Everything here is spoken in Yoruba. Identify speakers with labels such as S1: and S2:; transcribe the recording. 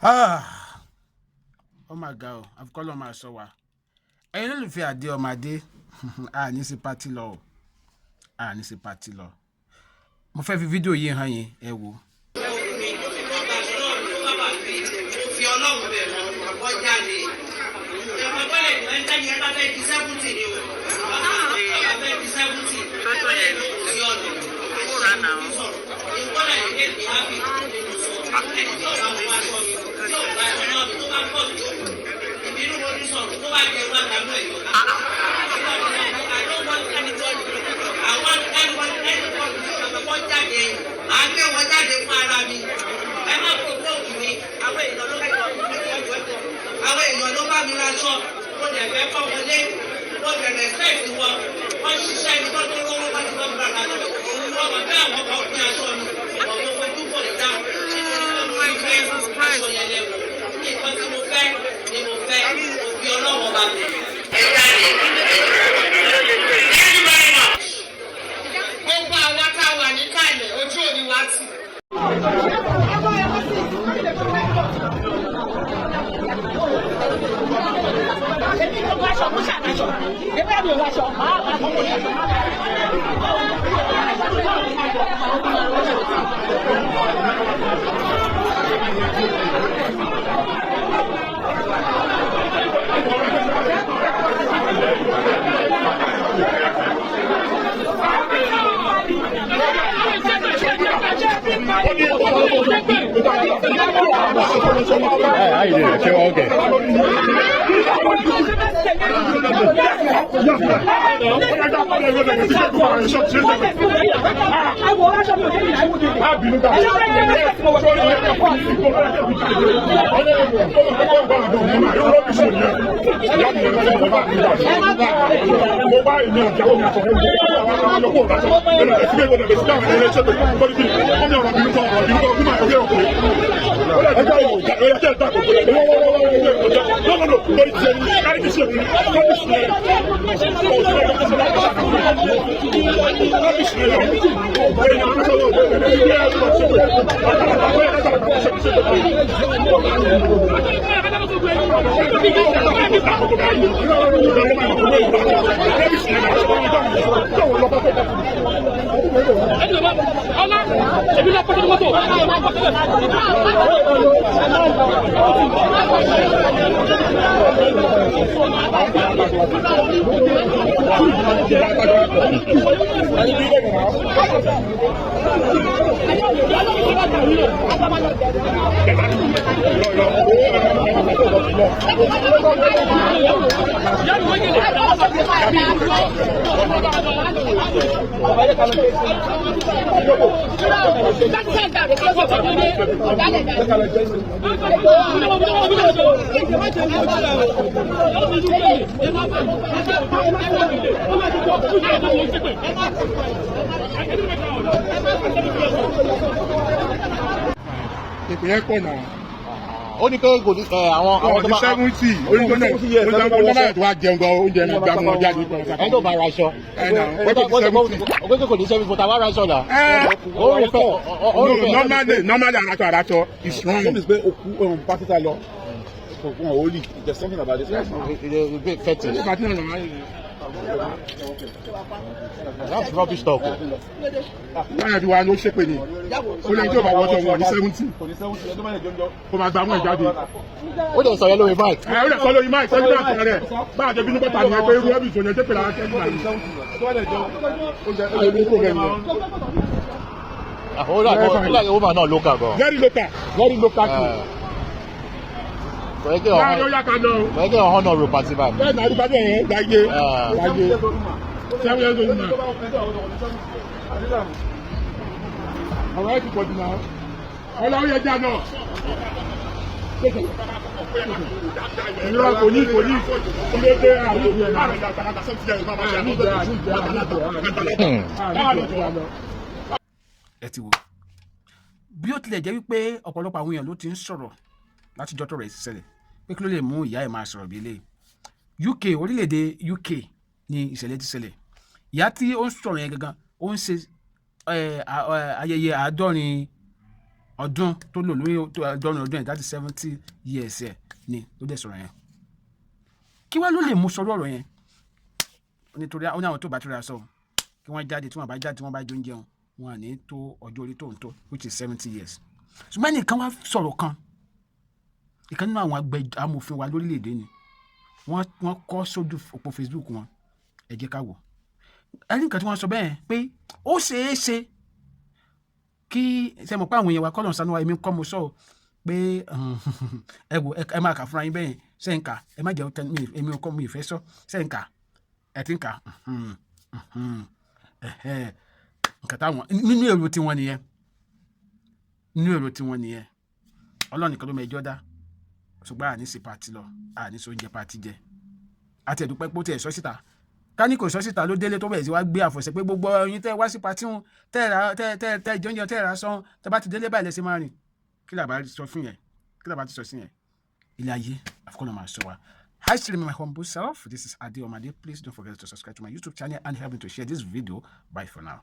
S1: Oh my God, I've called on my soul. Ẹ̀yin olólùfẹ́ Adé ọmọ Adé, ní sí pátì lọ o. Ní sí pátì lọ. Mo fẹ́ fi fídíò yìí hàn yín, ẹ wò.
S2: Fi Ọlọ́run bẹ̀ mọ́ ọkọ jáde. Ọgbọ́n ẹ̀ ń tẹ́yẹ bá fẹ́ di 70 ni o. Bá fẹ́ di 70. Fẹ́tọ̀ yẹn sí ọ̀nà. Ó rà náà. Ìgbọ́n ẹ̀ ń gbé hábì nínú sọ. Tí ọ̀gá mi wá sọ mi. Tí ọ̀gá mi náà tó bá pọ̀ jù. Ìbínú mo ní sọ̀rọ̀ tó bá jẹ wá dànù ẹ̀yọ́. Àwọn ẹnìkan jáde. À ń gbé wọn jáde fún ara mi. Ẹ má kó gbóògì mi. Àwọn èèyàn ló bá mi raṣọ, mo lè fẹ́ kọ́ wọlé, mo lè respect wọn, wọ́n ṣiṣẹ́ ní tọ́jú lówó wọ́n ti wọ́n gbàgbà lọ. Òun wọ́n mọ̀ bẹ́ẹ̀ àwọn ọkọ̀ òfin aṣọ mi, ọ̀gbọ́n fojú kò lè dá. Nítorí mo fẹ́ aṣọ yẹn lẹ́wọ̀. Nǹkan tí mo fẹ́ ni mo fẹ́, òfin ọlọ́wọ́ bá mi. Ẹ jáde. Gbogbo àwọn tá a wà ní kàlẹ̀, ojú òní wá sí.
S3: How you doing? Okay, okay.
S4: Ìpínlẹ̀ pọ̀ náà.
S3: Ó ní pé kò ní àwọn tó máa
S4: 70 onígbọ́nà tó wá jẹun gan oúnjẹ náà gbà mọ́ jáde.
S3: ẹni tó bá ra aṣọ. Ọgbẹ́ kò ní sẹ́mi fún tàwa ra aṣọ là.
S4: Normally àràtọ̀ is wrong.
S5: What is pé okú pátítà lọ? Holy. There's something about this.
S3: That's rubbish talk.
S4: Láyé tí wàá ló ṣépè ní. Ó lè tí ò bá wọ́tọ̀ wọn ní 70. Kò máa gba mú ẹ̀ jáde.
S3: Ó lè sọ yẹn lórí mic.
S4: Ó lè sọ lórí mic sẹ́yìn náà tẹ̀ rẹ̀. Bá a jẹ bínú bọ́tà ni ẹ pé irú ẹbí ìṣòyẹ ṣépè lára kẹ́kẹ́ náà. Ó lè kó rẹ̀ nìyẹn.
S3: Ó láyé woman náà local gan.
S4: Very local too.
S3: Kò yẹ kí ọ̀hún náà ro pàtí báyìí.
S4: Bẹ́ẹ̀ náà adúgbàdì ẹ̀yẹn gbàgbé. 7 years old now. Àwọn ẹ̀ ti pọ̀ jù náà. Ọlọ́run yẹn jà náà. Ìrora kò ní ilé dé àárín ìlú ẹ̀ náà.
S1: Ẹ ti wò. Bí ó tilẹ̀ jẹ́ wípé ọ̀pọ̀lọpọ̀ àwọn èèyàn ló ti ń sọ̀rọ̀ láti jọ́ tọ̀rọ̀ ẹ̀ ṣẹlẹ̀ pé kí ló lè mú ìyá ẹ̀ máa sọ̀rọ̀ bí eléyìí. UK orílẹ̀-èdè UK ni ìṣẹ̀lẹ̀ ti ṣẹlẹ̀. Ìyá tí ó ń sọ̀rọ̀ yẹn gangan ó ń ṣe ayẹyẹ 50 ọdún tó lò lórí ọdún yẹn that is 70 years ẹ̀ ni ló dẹ̀ sọ̀rọ̀ yẹn. Kí wá ló lè mú sọ̀rọ̀ ọ̀rọ̀ yẹn? Nítorí ó ní àwọn tó bá tura sọ kí wọ́n jáde, tí wọ́n bá jáde, tí wọ́n bá jó ń jẹun, wọn à ní tó ọjọ́ orí tó ń tó which is 70 years. Ṣùgbọ́n ẹnìkan wá sọ̀rọ̀ kan, ìkan nínú àwọn amòfin wa lórílẹ̀‐èdè ni wọ́n kọ́ sójú òpó Facebook wọn, ẹ jẹ́ ká wò. Ẹni nǹkan tí wọ́n sọ bẹ́ẹ̀ pé ó ṣeé ṣe kí ṣe mọ̀ pé àwọn èèyàn wa kọ́lọ̀ sanu wa èmi kọ́ mo sọ pé ẹ wò ẹ máa kà fúnra yín bẹ́ẹ̀ ṣe ń kà, ẹ má jẹ́ èmi ọkọ mi ìfẹ́ sọ ṣe ń kà, ẹ ti ń kà nǹkan táwọn nínú èrò tiwọn nìyẹn, nínú èrò tiwọn nìyẹn. Ọlọ́run nìkan ló mọ ẹjọ́ dá, ṣùgbọ́n àní sí pati lọ, àní sí oúnjẹ pati jẹ. Àti ẹ̀dùpẹ́ pé ó tiẹ̀ sọ síta, ká ní kò sọ síta ló délé tó bẹ̀rẹ̀ sí wá gbé àfọ̀ṣẹ pé gbogbo ẹyin tẹ́ wá sí pati wọn tẹ́ ìjọ́njẹ tẹ́ ra sán tẹ́ bá ti délé báyìí lẹ́sẹ̀ máa rìn. Kí làbá sọ fún yẹn? Kí làbá ti sọ sí yẹn? Ilé ayé àfikún náà máa sọ wa. Àṣírí my humble self. This is Ade Omade. Please don't forget to subscribe to my YouTube channel and help me to share this video. Bye for now.